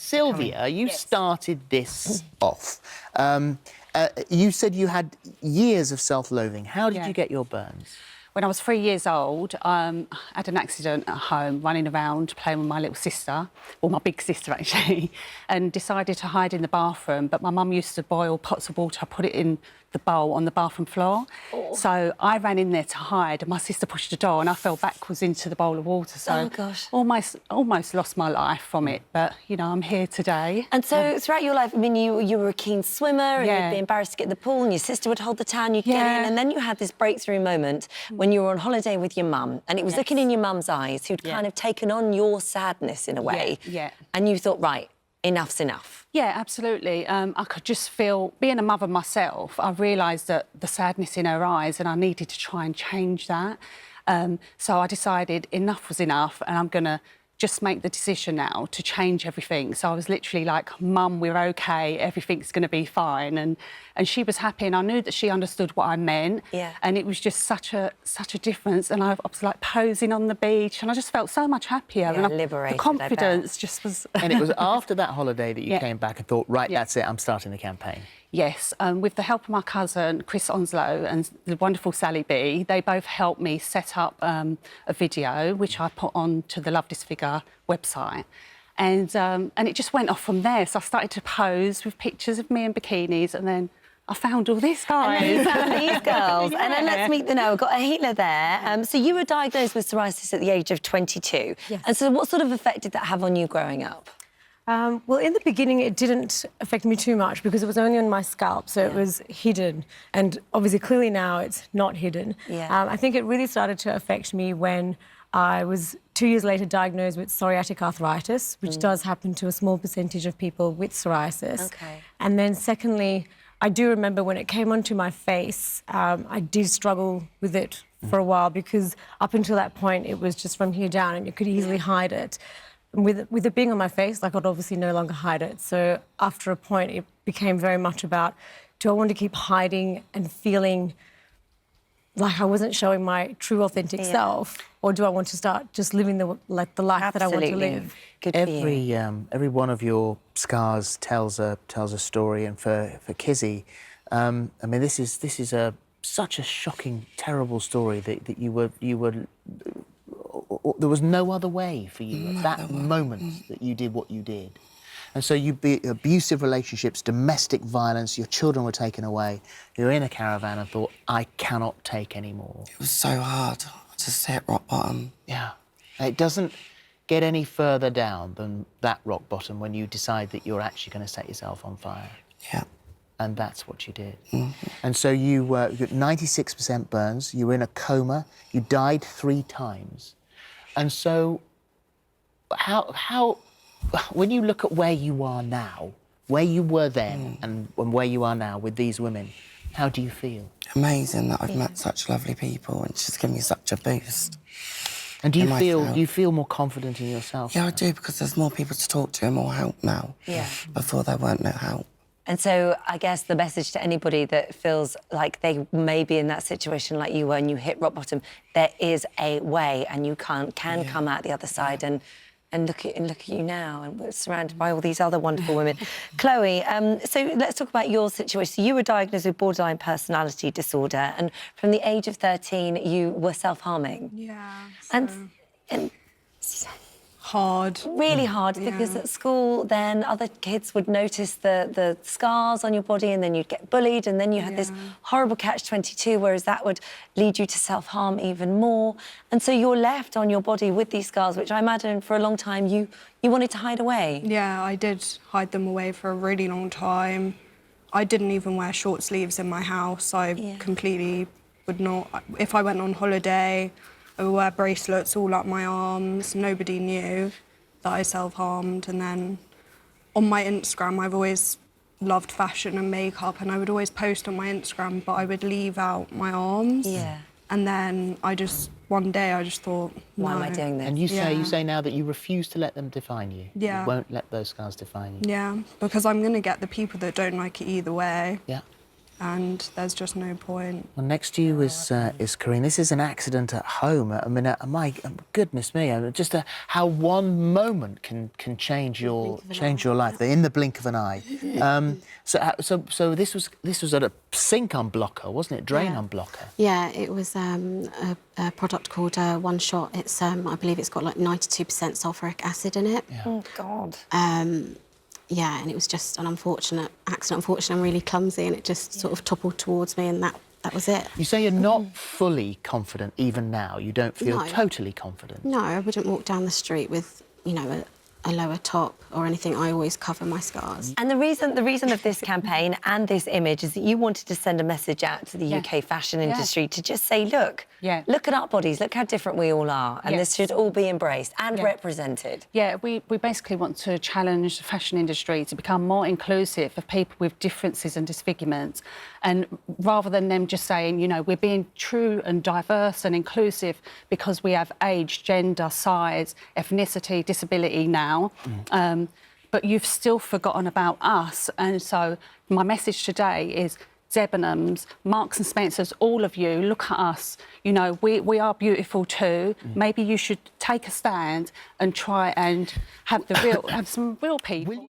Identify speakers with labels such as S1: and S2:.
S1: Sylvia, you started this off. You said you had years of self-loathing. How did you get your burns?
S2: When I was 3 years old, I had an accident at home, running around, playing with my little sister, or my big sister, actually, and decided to hide in the bathroom. But my mum used to boil pots of water, put it in the bowl on the bathroom floor. Oh. So I ran in there to hide, and my sister pushed the door, and I fell backwards into the bowl of water. So almost lost my life from it. But, you know, I'm here today.
S3: And so throughout your life, I mean, you were a keen swimmer, and you'd be embarrassed to get in the pool, and your sister would hold the towel, you'd get in, and then you had this breakthrough moment when you were on holiday with your mum, and it was looking in your mum's eyes, who'd kind of taken on your sadness in a way. And you thought, right, enough's enough.
S2: Yeah, absolutely. I could just feel, being a mother myself, I realised that the sadness in her eyes, and I needed to try and change that. So I decided enough was enough, and I'm going to just make the decision now to change everything. So I was literally like, Mum, we're OK, everything's going to be fine. And she was happy, and I knew that she understood what I meant. And it was just such a difference. And I was like posing on the beach, and I just felt so much happier. And
S3: liberated,
S2: the confidence just was...
S1: And it was after that holiday that you came back and thought, right, that's it, I'm starting the campaign.
S2: Yes, with the help of my cousin, Chris Onslow, and the wonderful Sally B, they both helped me set up a video, which I put on to the Love Disfigured website. And it just went off from there. So I started to pose with pictures of me in bikinis, and then I found all these guys.
S3: And then you found these girls. And then let's meet them now. We've got Ahila there. So you were diagnosed with psoriasis at the age of 22.
S4: Yes.
S3: And so what sort of effect did that have on you growing up?
S4: Well, in the beginning, it didn't affect me too much because it was only on my scalp, so it was hidden. And obviously, clearly now, it's not hidden. I think it really started to affect me when I was 2 years later diagnosed with psoriatic arthritis, which does happen to a small percentage of people with psoriasis. And then secondly, I do remember when it came onto my face, I did struggle with it for a while because up until that point, it was just from here down and you could easily hide it. With it being on my face, like, I'd obviously no longer hide it. So after a point, it became very much about, do I want to keep hiding and feeling like I wasn't showing my true, authentic self, or do I want to start just living the life that I want to live?
S3: Good
S1: every one of your scars tells a story, and for Kizzy, I mean, this is such a shocking, terrible story that you were. There was no other way for you at that moment that you did what you did. And so you be abusive relationships, domestic violence, your children were taken away. You're in a caravan and thought, I cannot take any more.
S5: It was so hard. I just hit rock bottom.
S1: Yeah. It doesn't get any further down than that rock bottom when you decide that you're actually going to set yourself on fire.
S5: Yeah.
S1: And that's what you did. And so you got 96% burns, you were in a coma, you died 3 times. And so, how, when you look at where you are now, where you were then and where you are now with these women, how do you feel?
S5: Amazing that I've met such lovely people, and it's just given me such a boost.
S1: And do you feel more confident in yourself?
S5: Yeah, I do, because there's more people to talk to and more help now. Before there weren't no help.
S3: And so I guess the message to anybody that feels like they may be in that situation like you were and you hit rock bottom, there is a way, and you can come out the other side and look at you now, and we're surrounded by all these other wonderful women. Chloe, so let's talk about your situation. So you were diagnosed with borderline personality disorder, and from the age of 13, you were self-harming.
S6: Yeah.
S3: And
S6: hard.
S3: Really hard, because at school then other kids would notice the scars on your body, and then you'd get bullied, and then you had this horrible catch-22, whereas that would lead you to self-harm even more. And so you're left on your body with these scars, which I imagine for a long time you wanted to hide away.
S6: Yeah, I did hide them away for a really long time. I didn't even wear short sleeves in my house. I completely would not. If I went on holiday, I would wear bracelets all up my arms. Nobody knew that I self-harmed. And then on my Instagram, I've always loved fashion and makeup, and I would always post on my Instagram, but I would leave out my arms. And then one day I just thought, no.
S3: Why am I doing this?
S1: And you say now that you refuse to let them define you.
S6: Yeah.
S1: You won't let those scars define you.
S6: Yeah, because I'm going to get the people that don't like it either way.
S1: Yeah.
S6: and there's just no point.
S1: Well, next to you is Corinne. This is an accident at home. I mean, my goodness me! Just how one moment can change your life in the blink of an eye. So this was at a sink unblocker, wasn't it? Drain unblocker.
S7: Yeah, it was a product called One Shot. It's I believe it's got like 92% sulfuric acid in it.
S1: Yeah.
S3: Oh God.
S7: Yeah, and it was just an unfortunate accident. Unfortunately, I'm really clumsy, and it just sort of toppled towards me, and that was it.
S1: You say you're not fully confident even now. You don't feel totally confident.
S7: No, I wouldn't walk down the street with, you know, a lower top or anything. I always cover my scars.
S3: And the reason of this campaign and this image is that you wanted to send a message out to the UK fashion industry to just say, look, look at our bodies, look how different we all are, and this should all be embraced and represented.
S2: Yeah, we basically want to challenge the fashion industry to become more inclusive of people with differences and disfigurements, and rather than them just saying, you know, we're being true and diverse and inclusive because we have age, gender, size, ethnicity, disability now. But you've still forgotten about us. And so my message today is Debenhams, Marks and Spencers, all of you, look at us. You know, we are beautiful too. Maybe you should take a stand and try and have some real people.